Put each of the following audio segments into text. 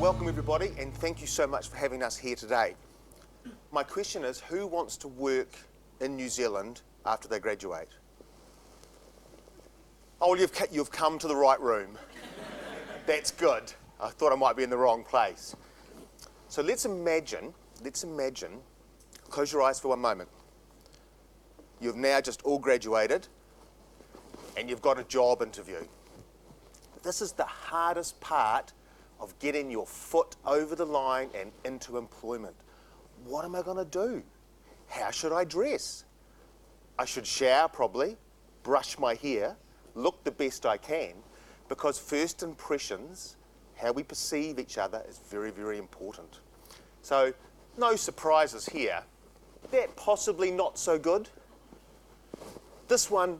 welcome everybody, and thank you so much for having us here today. My question is, who wants to work in New Zealand after they graduate? Oh, you've come to the right room. That's good. I thought I might be in the wrong place. So let's imagine, close your eyes for one moment. You've now just all graduated and you've got a job interview. This is the hardest part of getting your foot over the line and into employment. What am I going to do? How should I dress? I should shower probably, brush my hair, look the best I can, because first impressions, how we perceive each other, is very, very important. So, no surprises here. That possibly not so good. This one,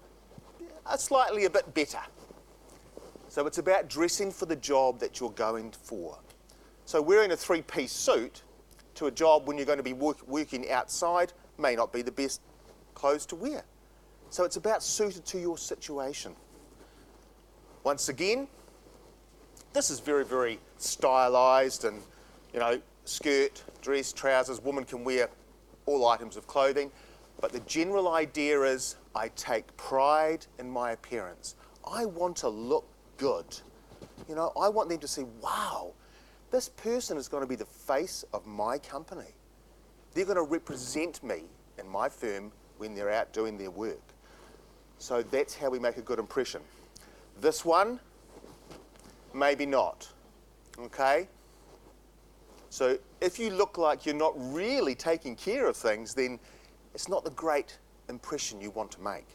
slightly a bit better. So it's about dressing for the job that you're going for. So wearing a three-piece suit to a job when you're going to be working outside may not be the best clothes to wear. So it's about suited to your situation. Once again, this is very, very stylised and, skirt, dress, trousers. Women can wear all items of clothing. But the general idea is I take pride in my appearance. I want to look good. I want them to say, wow, this person is going to be the face of my company. They're going to represent me in my firm when they're out doing their work. So that's how we make a good impression. This one, maybe not. Okay? So if you look like you're not really taking care of things, then it's not the great impression you want to make.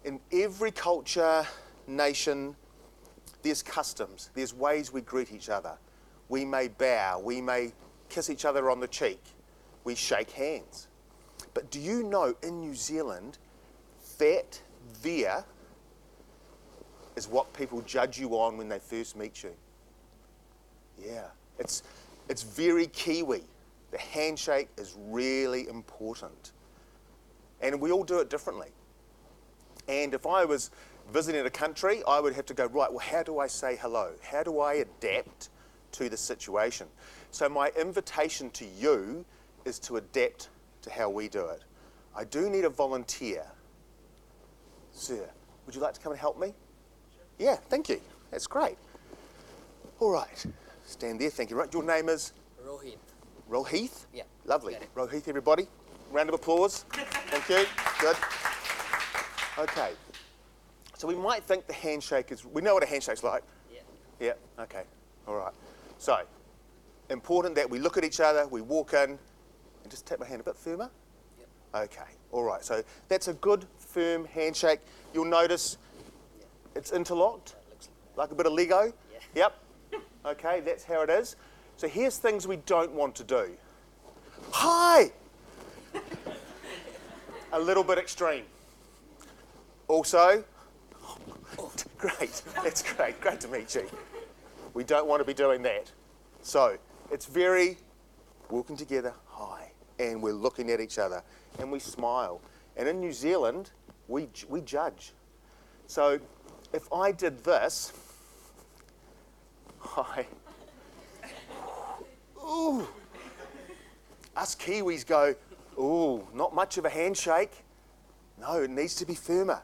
In every culture, nation, there's customs, there's ways we greet each other. We may bow, we may kiss each other on the cheek, we shake hands. But do you know in New Zealand, that there is what people judge you on when they first meet you? Yeah, it's very Kiwi. The handshake is really important. And we all do it differently. And if I was visiting a country, I would have to go, right, well, how do I say hello? How do I adapt to the situation? So my invitation to you is to adapt to how we do it. I do need a volunteer. Sir, would you like to come and help me? Sure. Yeah, thank you. That's great. All right, stand there, thank you. Right, your name is? Rohit. Rohit? Yeah. Lovely. Rohit, everybody. Round of applause. Thank you. Good. Okay. So we might think the handshake is, we know what a handshake's like. Yeah. Yeah, okay. All right. So, important that we look at each other, we walk in, and just tap my hand a bit firmer. Yep. Okay. All right. So that's a good, firm handshake. You'll notice it's interlocked, like a bit of Lego. Yeah. Yep. Okay, that's how it is. So here's things we don't want to do. Hi! A little bit extreme. Also, great, that's great, great to meet you. We don't want to be doing that. So, it's very walking together, hi, and we're looking at each other, and we smile. And in New Zealand, we judge. So, if I did this, hi, ooh, us Kiwis go, ooh, not much of a handshake. No, it needs to be firmer.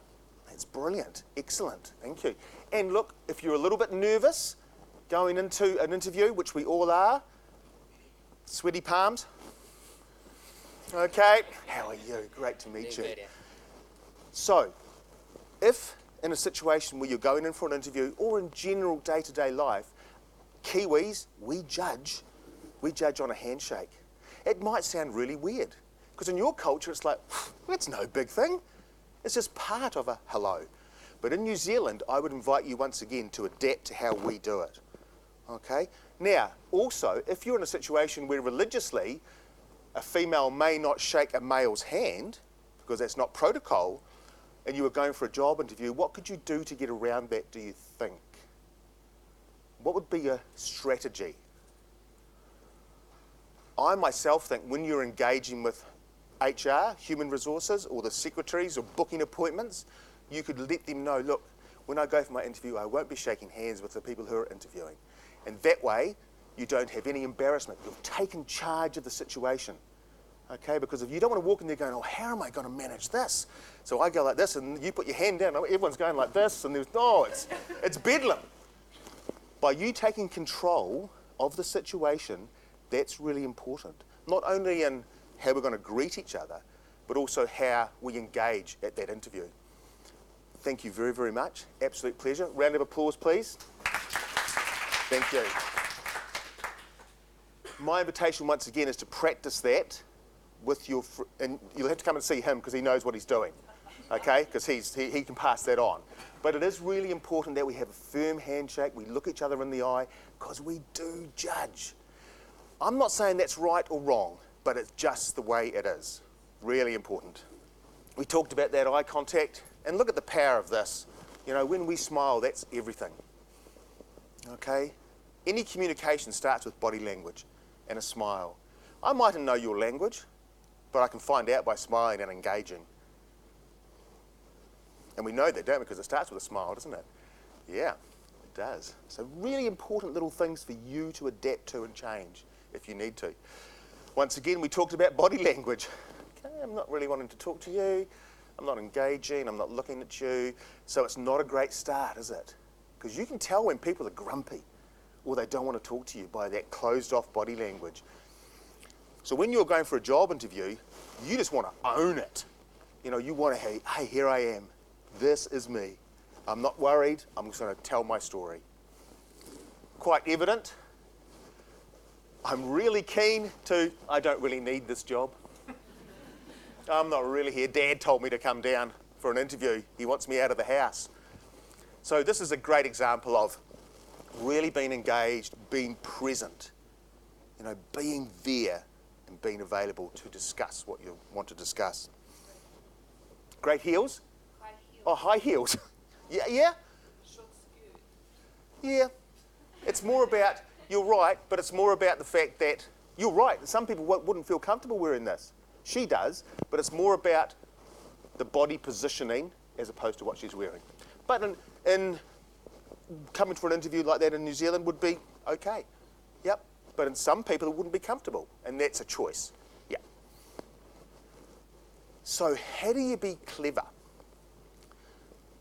That's brilliant. Excellent. Thank you. And look, if you're a little bit nervous going into an interview, which we all are, sweaty palms. Okay. How are you? Great to meet you. Good, yeah. So, if in a situation where you're going in for an interview or in general day-to-day life, Kiwis, we judge on a handshake. It might sound really weird because in your culture it's like, that's no big thing. It's just part of a hello. But in New Zealand, I would invite you once again to adapt to how we do it. Okay? Now, also, if you're in a situation where religiously a female may not shake a male's hand because that's not protocol, and you were going for a job interview, what could you do to get around that, do you think? What would be a strategy? I myself think when you're engaging with HR, human resources, or the secretaries or booking appointments, you could let them know, look, when I go for my interview, I won't be shaking hands with the people who are interviewing. And that way, You don't have any embarrassment. You've taken charge of the situation. Okay, because if you don't want to walk in there going, oh, how am I going to manage this? So I go like this, and you put your hand down, everyone's going like this, and it's bedlam. By you taking control of the situation, that's really important. Not only in how we're going to greet each other, but also how we engage at that interview. Thank you very, very much. Absolute pleasure. Round of applause, please. Thank you. My invitation once again is to practice that with your, and you'll have to come and see him because he knows what he's doing, okay? Because he can pass that on. But it is really important that we have a firm handshake, we look each other in the eye, because we do judge. I'm not saying that's right or wrong, but it's just the way it is. Really important. We talked about that eye contact, and look at the power of this. You know, when we smile, that's everything, okay? Any communication starts with body language and a smile. I mightn't know your language, but I can find out by smiling and engaging. And we know that, don't we? Because it starts with a smile, doesn't it? Yeah, it does. So really important little things for you to adapt to and change if you need to. Once again, we talked about body language. Okay, I'm not really wanting to talk to you. I'm not engaging. I'm not looking at you. So it's not a great start, is it? Because you can tell when people are grumpy or they don't want to talk to you by that closed-off body language. So when you're going for a job interview, you just want to own it. You know, you want to, hey, here I am. This is me. I'm not worried. I'm just going to tell my story. Quite evident. I'm really keen to, I don't really need this job. I'm not really here. Dad told me to come down for an interview. He wants me out of the house. So this is a great example of really being engaged, being present, you know, being there and being available to discuss what you want to discuss. Great heels? High heels. Oh, high heels. Yeah? Short skirt. Yeah. It's more about, you're right, but it's more about the fact that, you're right, some people wouldn't feel comfortable wearing this. She does, but it's more about the body positioning as opposed to what she's wearing. But in coming for an interview like that in New Zealand would be okay. Yep. But in some people it wouldn't be comfortable, and that's a choice. Yeah. So how do you be clever?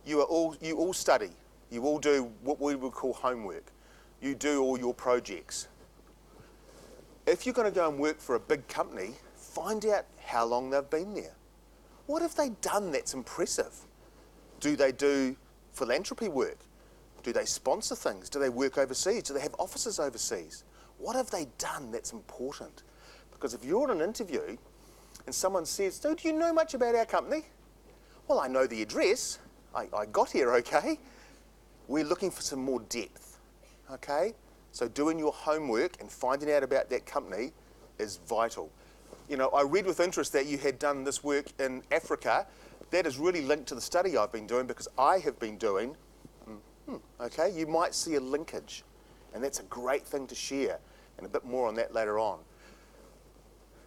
You all study. You all do what we would call homework. You do all your projects. If you're going to go and work for a big company, find out how long they've been there. What have they done that's impressive? Do they do philanthropy work? Do they sponsor things? Do they work overseas? Do they have offices overseas? What have they done that's important? Because if you're on an interview and someone says, so do you know much about our company? Well, I know the address. I got here okay. We're looking for some more depth, okay? So doing your homework and finding out about that company is vital. You know, I read with interest that you had done this work in Africa. That is really linked to the study I've been doing because I have been doing, okay? You might see a linkage, and that's a great thing to share, and a bit more on that later on.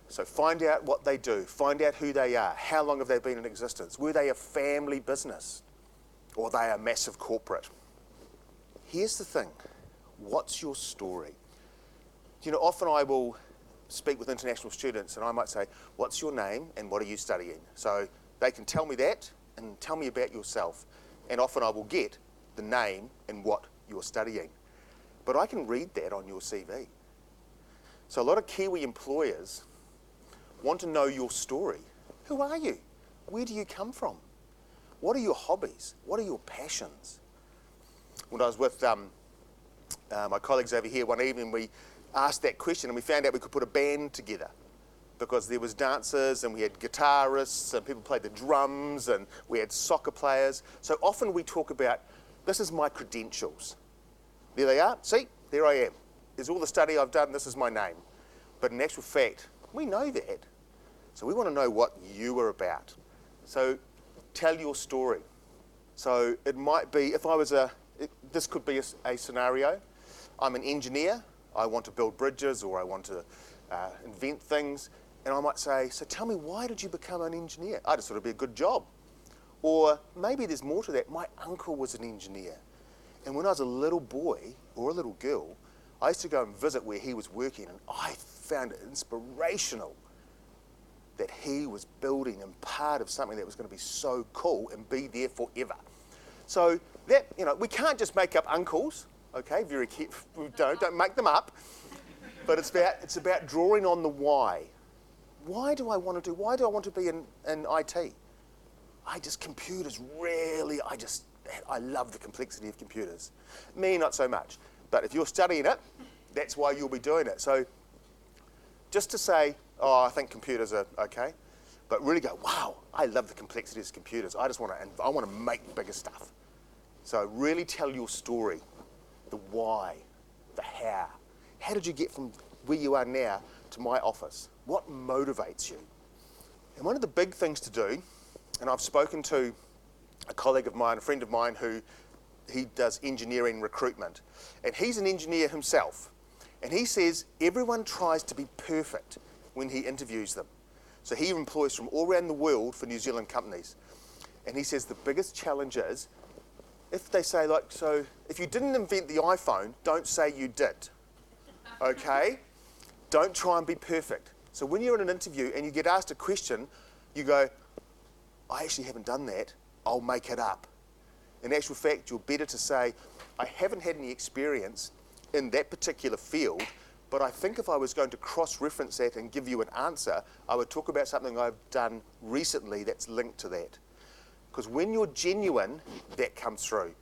So find out what they do, find out who they are, how long have they been in existence, were they a family business, or are they a massive corporate? Here's the thing, what's your story? You know, often I will speak with international students and I might say, what's your name and what are you studying? So they can tell me that and tell me about yourself. And often I will get the name and what you're studying. But I can read that on your CV. So a lot of Kiwi employers want to know your story. Who are you? Where do you come from? What are your hobbies? What are your passions? When I was with my colleagues over here one evening, we asked that question and we found out we could put a band together because there was dancers and we had guitarists and people played the drums and we had soccer players. So often we talk about, this is my credentials. There they are. See, there I am. There's all the study I've done. This is my name. But in actual fact, we know that. So we want to know what you are about. So tell your story. So it might be, if I was this could be a scenario. I'm an engineer. I want to build bridges or I want to invent things. And I might say, so tell me, why did you become an engineer? I just thought it'd be a good job. Or maybe there's more to that. My uncle was an engineer. And when I was a little boy or a little girl, I used to go and visit where he was working, and I found it inspirational that he was building and part of something that was going to be so cool and be there forever. So that, we can't just make up uncles, okay? Very careful, don't make them up. But it's about drawing on the why. Why do I want to be in IT? Computers really, I love the complexity of computers. Me, not so much. But if you're studying it, that's why you'll be doing it. So just to say, I think computers are okay, but really go, wow, I love the complexity of computers. I want to make bigger stuff. So really tell your story, the why, the how. How did you get from where you are now to my office? What motivates you? And one of the big things to do, and I've spoken to a colleague of mine, a friend of mine he does engineering recruitment, and he's an engineer himself, and he says everyone tries to be perfect when he interviews them. So he employs from all around the world for New Zealand companies, and he says the biggest challenge is if they say, so if you didn't invent the iPhone, don't say you did, okay? Don't try and be perfect. So when you're in an interview and you get asked a question, you go, I actually haven't done that, I'll make it up. In actual fact, you're better to say, I haven't had any experience in that particular field, but I think if I was going to cross-reference that and give you an answer, I would talk about something I've done recently that's linked to that. Because when you're genuine, that comes through.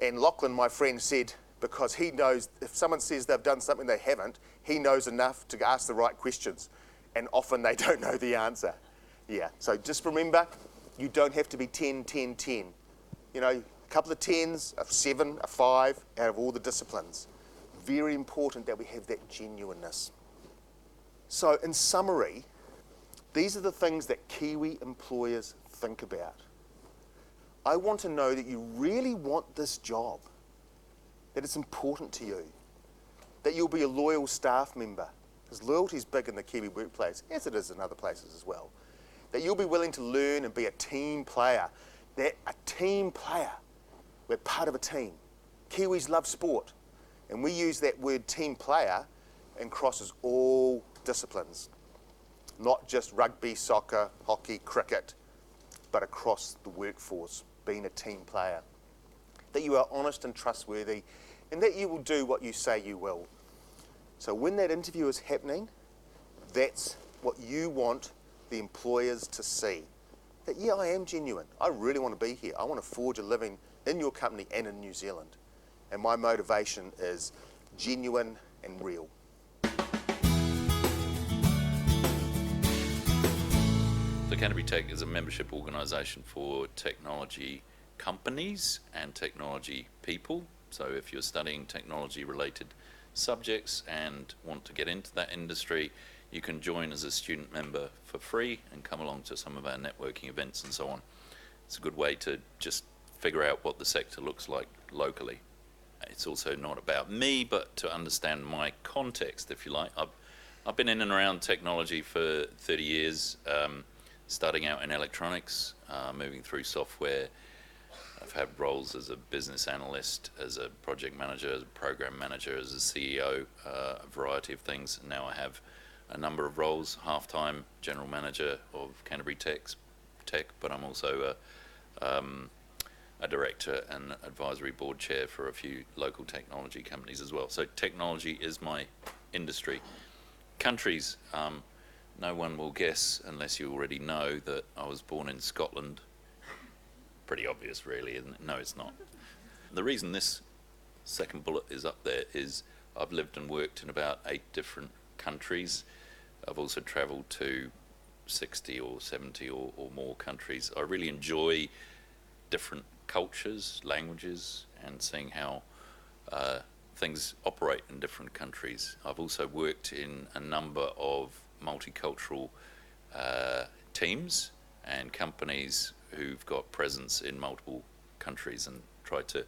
And Lachlan, my friend, said, because he knows if someone says they've done something they haven't, he knows enough to ask the right questions. And often they don't know the answer. Yeah, so just remember, you don't have to be 10, 10, 10. A couple of 10s, a 7, a 5 out of all the disciplines. Very important that we have that genuineness. So in summary, these are the things that Kiwi employers think about. I want to know that you really want this job, that it's important to you, that you'll be a loyal staff member, because loyalty is big in the Kiwi workplace, as it is in other places as well. That you'll be willing to learn and be a team player. We're part of a team. Kiwis love sport, and we use that word team player and crosses all disciplines, not just rugby, soccer, hockey, cricket, but across the workforce, being a team player. That you are honest and trustworthy, and that you will do what you say you will. So when that interview is happening, that's what you want the employers to see. That, yeah, I am genuine. I really want to be here. I want to forge a living in your company and in New Zealand. And my motivation is genuine and real. So Canterbury Tech is a membership organisation for technology companies and technology people. So if you're studying technology related subjects and want to get into that industry, you can join as a student member for free and come along to some of our networking events and so on. It's a good way to just figure out what the sector looks like locally. It's also not about me, but to understand my context, if you like. I've been in and around technology for 30 years, starting out in electronics, moving through software. I've had roles as a business analyst, as a project manager, as a program manager, as a CEO, a variety of things. And now I have a number of roles, half-time general manager of Canterbury Tech, but I'm also a director and advisory board chair for a few local technology companies as well. So technology is my industry. Countries, no one will guess unless you already know that I was born in Scotland. Pretty obvious really, isn't it? No, it's not. The reason this second bullet is up there is I've lived and worked in about 8 different countries. I've also travelled to 60 or 70 or more countries. I really enjoy different cultures, languages, and seeing how things operate in different countries. I've also worked in a number of multicultural teams and companies who've got presence in multiple countries and tried to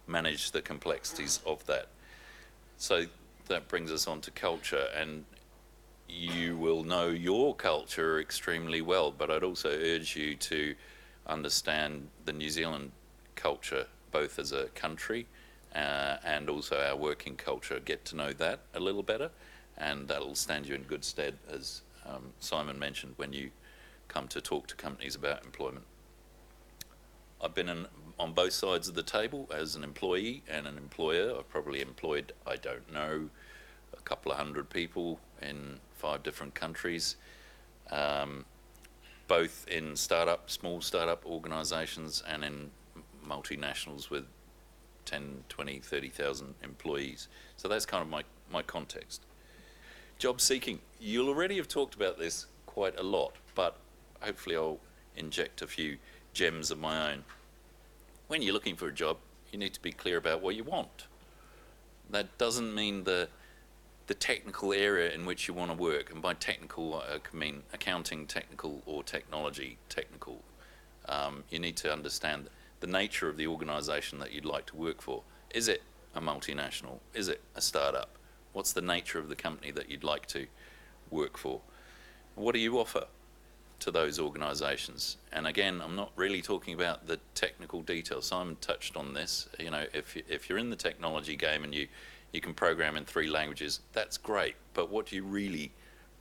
manage the complexities of that. So that brings us on to culture, and you will know your culture extremely well, but I'd also urge you to understand the New Zealand culture, both as a country and also our working culture, get to know that a little better, and that'll stand you in good stead, as Simon mentioned, when you come to talk to companies about employment. I've been on both sides of the table as an employee and an employer. I've probably employed, I don't know, a couple of hundred people in 5 different countries, both in small startup organisations and in multinationals with 10, 20, 30,000 employees. So that's kind of my context. Job seeking. You'll already have talked about this quite a lot, but hopefully I'll inject a few gems of my own. When you're looking for a job, you need to be clear about what you want. That doesn't mean the technical area in which you want to work, and by technical I can mean accounting technical or technology technical. You need to understand the nature of the organisation that you'd like to work for. Is it a multinational? Is it a startup? What's the nature of the company that you'd like to work for? What do you offer to those organisations? And again, I'm not really talking about the technical details. Simon touched on this. You know, if you're in the technology game and you can program in 3 languages, that's great. But what do you really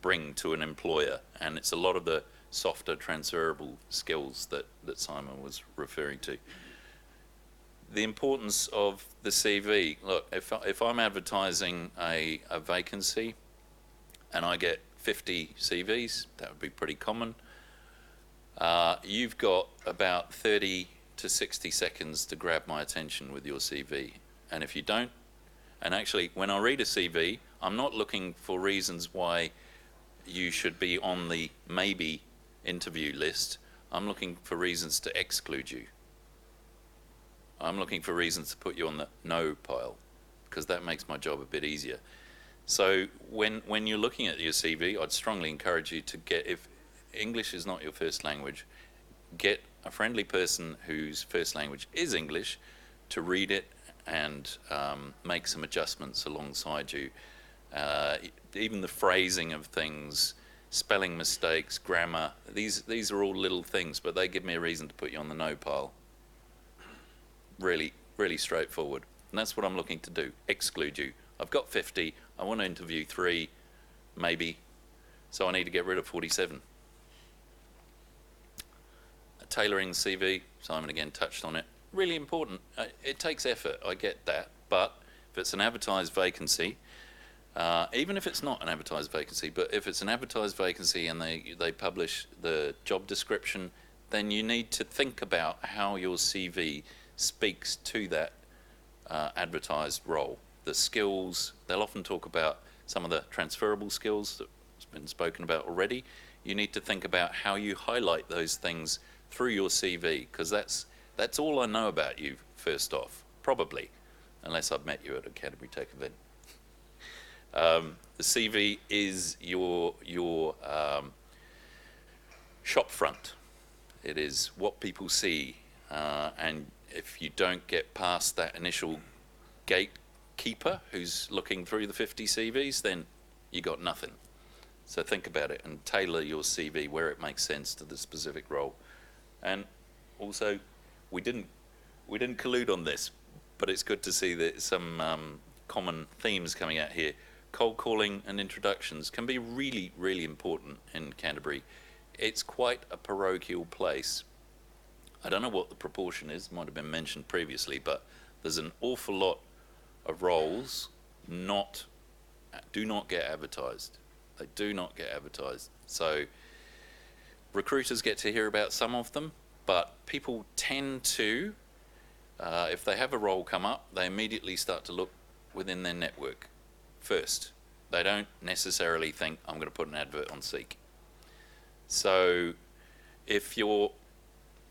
bring to an employer? And it's a lot of the softer transferable skills that Simon was referring to. The importance of the CV. Look, if I'm advertising a vacancy and I get 50 CVs, that would be pretty common. You've got about 30 to 60 seconds to grab my attention with your CV. And if you don't, and actually when I read a CV, I'm not looking for reasons why you should be on the maybe interview list. I'm looking for reasons to exclude you. I'm looking for reasons to put you on the no pile, because that makes my job a bit easier. So when you're looking at your CV, I'd strongly encourage you to get, if English is not your first language, get a friendly person whose first language is English to read it and make some adjustments alongside you. Even the phrasing of things, spelling mistakes, grammar, these are all little things, but they give me a reason to put you on the no pile. Really, really straightforward. And that's what I'm looking to do, exclude you. I've got 50, I want to interview 3, maybe, so I need to get rid of 47. Tailoring CV, Simon again touched on it, really important. It takes effort, I get that, but if it's an advertised vacancy, even if it's not an advertised vacancy, but if it's an advertised vacancy and they publish the job description, then you need to think about how your CV speaks to that advertised role. The skills, they'll often talk about some of the transferable skills that's been spoken about already. You need to think about how you highlight those things through your CV, because that's all I know about you, first off, probably, unless I've met you at a Canterbury Tech event. The CV is your shop front. It is what people see, and if you don't get past that initial gatekeeper who's looking through the 50 CVs, then you got nothing. So think about it and tailor your CV where it makes sense to the specific role. And also, we didn't collude on this, but it's good to see that some common themes coming out here. Cold calling and introductions can be really, really important in Canterbury. It's quite a parochial place. I don't know what the proportion is, might have been mentioned previously, but there's an awful lot of roles do not get advertised. They do not get advertised. So recruiters get to hear about some of them, but people tend to, if they have a role come up, they immediately start to look within their network first. They don't necessarily think, I'm going to put an advert on Seek. So if you're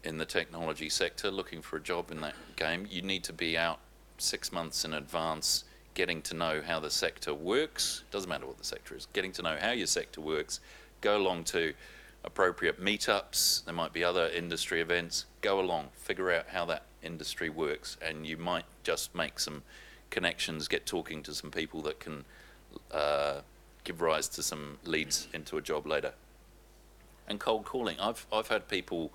in the technology sector looking for a job in that game, you need to be out 6 months in advance, getting to know how the sector works. Doesn't matter what the sector is, getting to know how your sector works. Go along to appropriate meetups. There might be other industry events. Go along, figure out how that industry works, and you might just make some connections, get talking to some people that can give rise to some leads into a job later. And cold calling. I've had people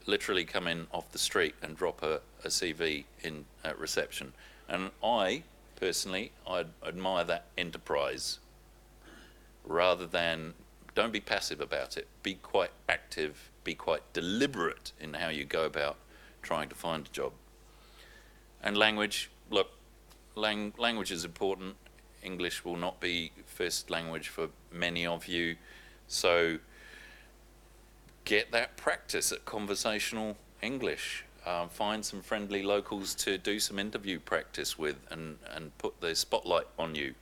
literally come in off the street and drop a CV in at reception. And I admire that enterprise, rather than, don't be passive about it. Be quite active, be quite deliberate in how you go about trying to find a job. And language, look, language is important. English will not be first language for many of you, so get that practice at conversational English. Find some friendly locals to do some interview practice with, and put the spotlight on you.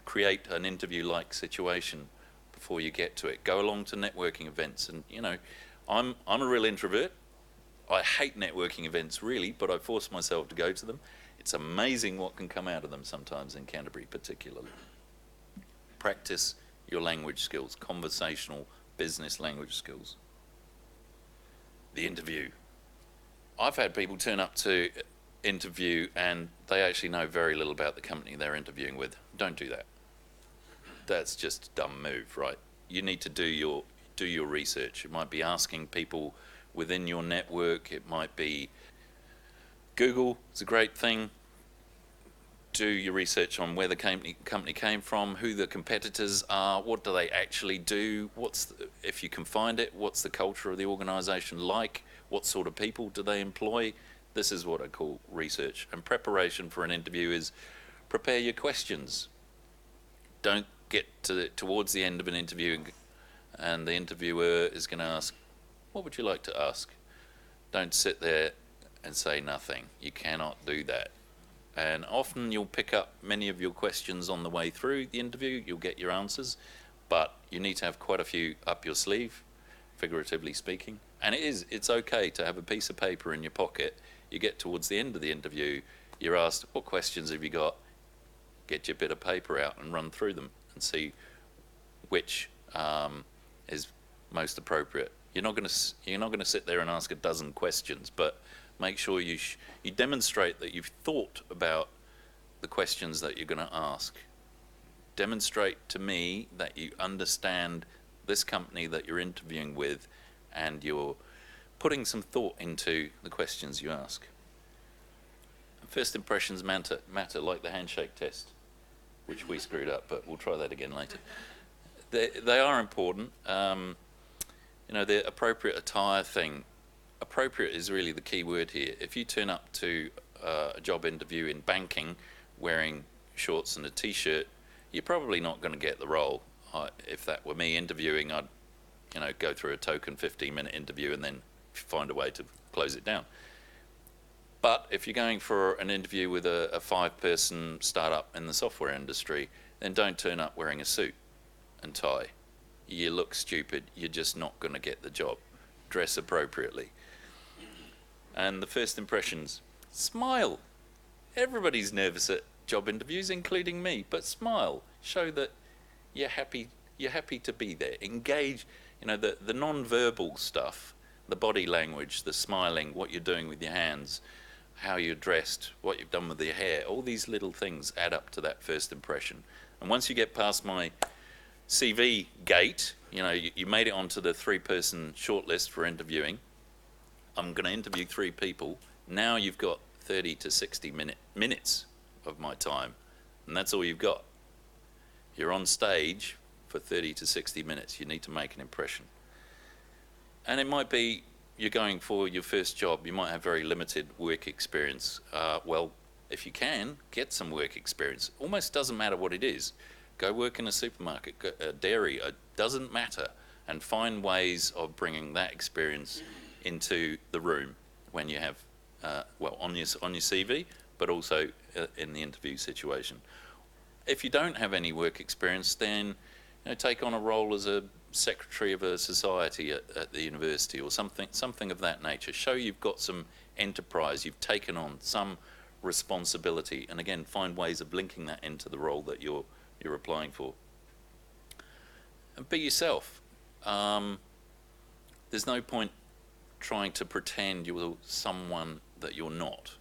Create an interview-like situation before you get to it. Go along to networking events, and I'm a real introvert. I hate networking events really, but I force myself to go to them. It's amazing what can come out of them sometimes in Canterbury particularly. Practice your language skills, conversational business language skills. The interview. I've had people turn up to interview and they actually know very little about the company they're interviewing with. Don't do that. That's just a dumb move, right? You need to do your research. It might be asking people within your network. It might be Google. It's a great thing. Do your research on where the company came from, who the competitors are, what do they actually do, if you can find it, what's the culture of the organisation like, what sort of people do they employ. This is what I call research. And preparation for an interview is prepare your questions. Don't get towards the end of an interview and the interviewer is going to ask, what would you like to ask? Don't sit there and say nothing. You cannot do that. And often you'll pick up many of your questions on the way through the interview. You'll get your answers, but you need to have quite a few up your sleeve, figuratively speaking. And it's okay to have a piece of paper in your pocket. You get towards the end of the interview, you're asked, what questions have you got? Get your bit of paper out and run through them and see which is most appropriate. You're not going to sit there and ask a dozen questions, but make sure you demonstrate that you've thought about the questions that you're going to ask. Demonstrate to me that you understand this company that you're interviewing with and you're putting some thought into the questions you ask. First impressions matter, like the handshake test, which we screwed up, but we'll try that again later. They are important. The appropriate attire thing. Appropriate is really the key word here. If you turn up to a job interview in banking wearing shorts and a t-shirt, you're probably not going to get the role. If that were me interviewing, I'd go through a token 15-minute interview and then find a way to close it down. But if you're going for an interview with a 5-person startup in the software industry, then don't turn up wearing a suit and tie. You look stupid. You're just not going to get the job. Dress appropriately. And the first impressions, smile. Everybody's nervous at job interviews, including me, but smile. Show that you're happy to be there. Engage, the non-verbal stuff, the body language, the smiling, what you're doing with your hands, how you're dressed, what you've done with your hair, all these little things add up to that first impression. And once you get past my CV gate, you made it onto the 3-person shortlist for interviewing. I'm going to interview 3 people. Now you've got 30 to 60 minutes of my time, and that's all you've got. You're on stage for 30 to 60 minutes. You need to make an impression. And it might be you're going for your first job. You might have very limited work experience. Well, if you can, get some work experience. Almost doesn't matter what it is. Go work in a supermarket, a dairy, it doesn't matter, and find ways of bringing that experience into the room when you have, on your CV, but also in the interview situation. If you don't have any work experience, then take on a role as a secretary of a society at the university or something of that nature. Show you've got some enterprise, you've taken on some responsibility, and again, find ways of linking that into the role that you're applying for. And be yourself. There's no point trying to pretend you're someone that you're not.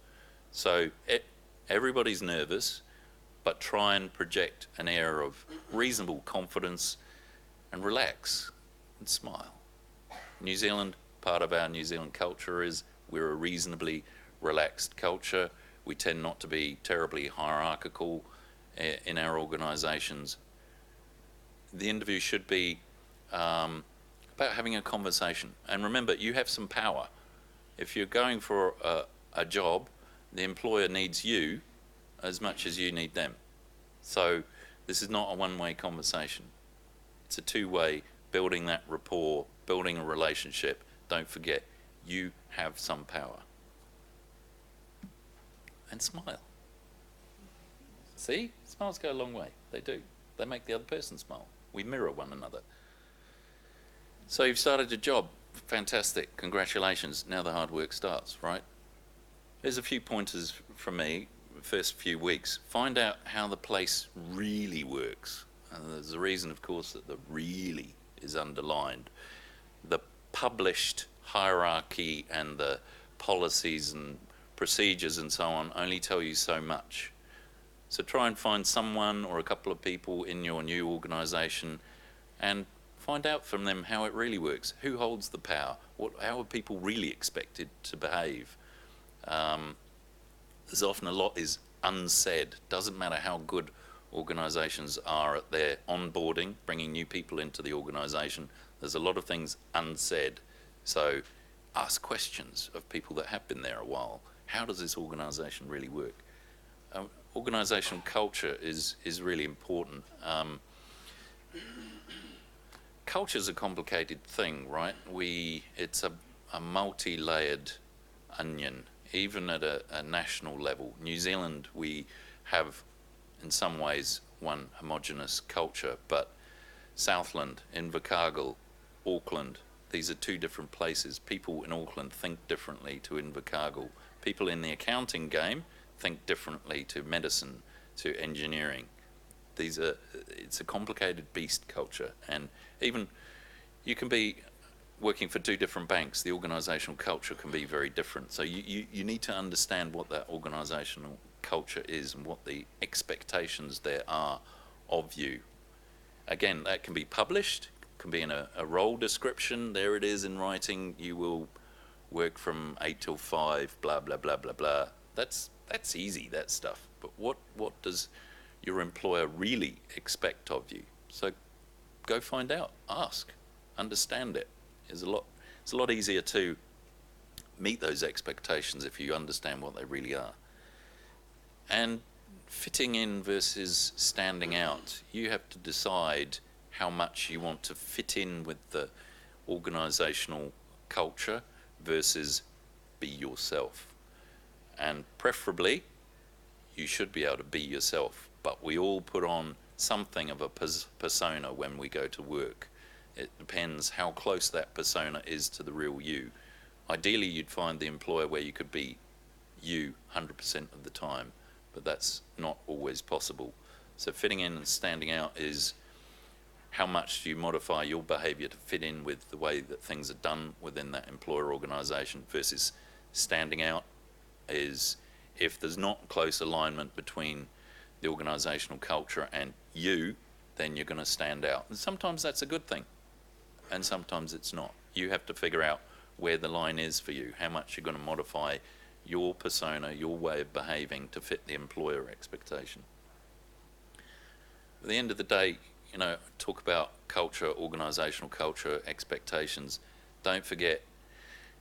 So everybody's nervous, but try and project an air of reasonable confidence and relax and smile. New Zealand, part of our New Zealand culture is we're a reasonably relaxed culture. We tend not to be terribly hierarchical in our organisations. The interview should be about having a conversation. And remember, you have some power. If you're going for a job, the employer needs you as much as you need them. So this is not a one-way conversation. It's a two-way, building that rapport, building a relationship. Don't forget, you have some power. And smile. See? Smiles go a long way. They do. They make the other person smile. We mirror one another. So you've started your job. Fantastic. Congratulations. Now the hard work starts, right? There's a few pointers from me. First few weeks. Find out how the place really works. And there's a reason, of course, that the really is underlined. The published hierarchy and the policies and procedures and so on only tell you so much. So try and find someone or a couple of people in your new organisation and find out from them how it really works. Who holds the power? How are people really expected to behave? There's often a lot is unsaid. Doesn't matter how good organisations are at their onboarding, bringing new people into the organisation. There's a lot of things unsaid. So ask questions of people that have been there a while. How does this organisation really work? Organisational culture is really important. Culture's a complicated thing, right? It's a multi-layered onion, even at a national level. New Zealand, we have in some ways one homogenous culture, but Southland, Invercargill, Auckland, these are two different places. People in Auckland think differently to Invercargill. People in the accounting game think differently to medicine, to engineering. It's a complicated beast culture, and even you can be working for two different banks, the organisational culture can be very different. So you need to understand what that organisational culture is and what the expectations there are of you. Again, that can be published, can be in a role description. There it is in writing. You will work from 8 till 5, blah, blah, blah, blah, blah. That's easy, that stuff. But what does your employer really expect of you? So go find out, ask, understand it. It's a lot easier to meet those expectations if you understand what they really are. And fitting in versus standing out, you have to decide how much you want to fit in with the organisational culture versus be yourself. And preferably, you should be able to be yourself, but we all put on something of a persona when we go to work. It depends how close that persona is to the real you. Ideally, you'd find the employer where you could be you 100% of the time, but that's not always possible. So fitting in and standing out is how much do you modify your behaviour to fit in with the way that things are done within that employer organisation, versus standing out is if there's not close alignment between the organisational culture and you, then you're going to stand out. And sometimes that's a good thing, and sometimes it's not. You have to figure out where the line is for you, how much you're going to modify your persona, your way of behaving to fit the employer expectation. At the end of the day, talk about culture, organisational culture, expectations. Don't forget,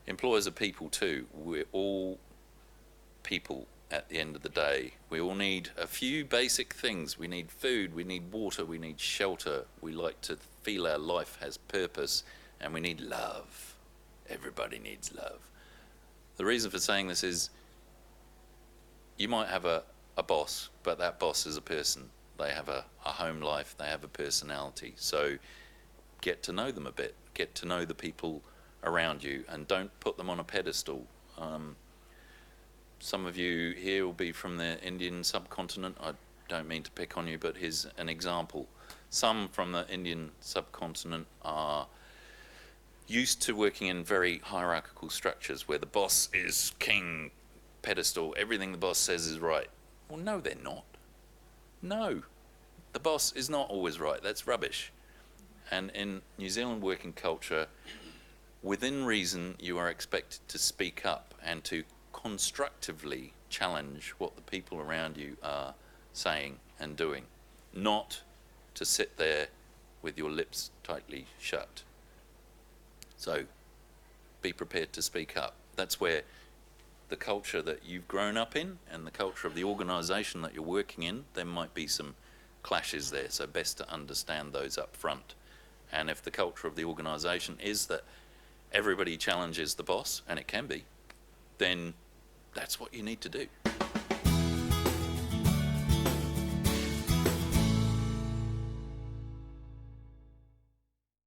employers are people too. We're all people at the end of the day. We all need a few basic things. We need food, we need water, we need shelter. We like to feel our life has purpose, and we need love. Everybody needs love. The reason for saying this is you might have a boss, but that boss is a person. They have a home life, they have a personality. So get to know them a bit, get to know the people around you, and don't put them on a pedestal. Some of you here will be from the Indian subcontinent. I don't mean to pick on you, but here's an example. Some from the Indian subcontinent are used to working in very hierarchical structures where the boss is king, pedestal, everything the boss says is right. Well, no, they're not. No, the boss is not always right. That's rubbish. And in New Zealand working culture, within reason, you are expected to speak up and to constructively challenge what the people around you are saying and doing, not to sit there with your lips tightly shut. So be prepared to speak up. That's where the culture that you've grown up in and the culture of the organisation that you're working in, there might be some clashes there, so best to understand those up front. And if the culture of the organisation is that everybody challenges the boss, and it can be, then that's what you need to do.